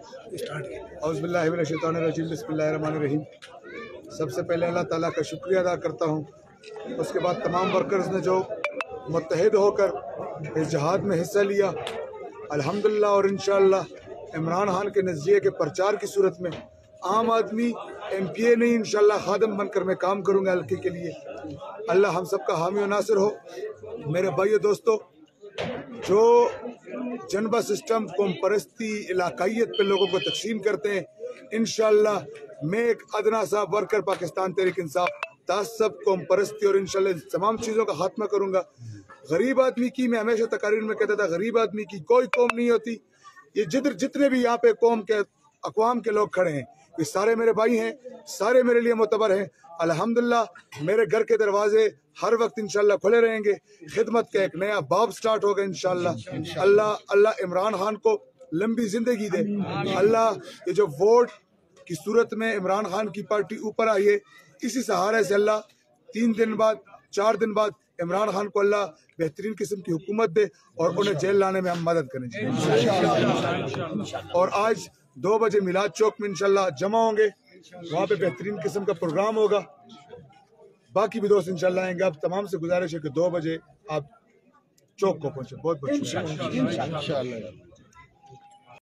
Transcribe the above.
औज़ुबिल्लाहि मिनश्शैतानिर्रजीम, बिस्मिल्लाहिर्रहमानिर्रहीम। सबसे पहले अल्लाह ताला का शुक्रिया अदा करता हूँ। उसके बाद तमाम वर्कर्स ने जो मुत्तहिद होकर इस जहाद में हिस्सा लिया, अल्हम्दुलिल्लाह। और इंशाअल्लाह इमरान खान के नज़रिए के प्रचार की सूरत में आम आदमी MPA नहीं, इंशाअल्लाह खादम बनकर मैं काम करूँगा हल्के के लिए। अल्लाह हम सब का हामी और नासिर हो। मेरे भाइयों दोस्तों, जो जनबा सिस्टम कौम परस्ती इलाकाइयत पे लोगों को तकसीम करते हैं, इंशाअल्लाह मैं एक अदना सा वर्कर पाकिस्तान तहरीक इंसाफ तासब कौम परस्ती और इंशाअल्लाह इन तमाम चीज़ों का खात्मा करूँगा। गरीब आदमी की, मैं हमेशा तकारीर में कहता था, गरीब आदमी की कोई कौम नहीं होती। ये जितने भी यहाँ पे कौम के अक़वाम के लोग खड़े हैं, ये सारे मेरे भाई हैं, सारे मेरे लिए मोतबर हैं। अल्हम्दुलिल्लाह मेरे घर के दरवाजे हर वक्त इंशाअल्लाह खुले रहेंगे। खिदमत का एक नया बाब स्टार्ट होगा इंशाअल्लाह। अल्लाह इमरान खान को लंबी जिंदगी दे। अल्लाह ये जो वोट की सूरत में इमरान खान की पार्टी ऊपर आई है, इसी सहारे से अल्लाह 3 दिन बाद 4 दिन बाद इमरान खान को अल्लाह बेहतरीन किस्म की हुकूमत दे और उन्हें जेल लाने में हम मदद करेंगे। और आज 2 बजे मिलाद चौक में इंशाअल्लाह जमा होंगे, वहाँ पे बेहतरीन किस्म का प्रोग्राम होगा। बाकी भी दोस्त इंशाअल्लाह आएंगे। अब तमाम से गुजारिश है कि 2 बजे आप चौक को पहुँचे। बहुत बहुत शुक्रिया।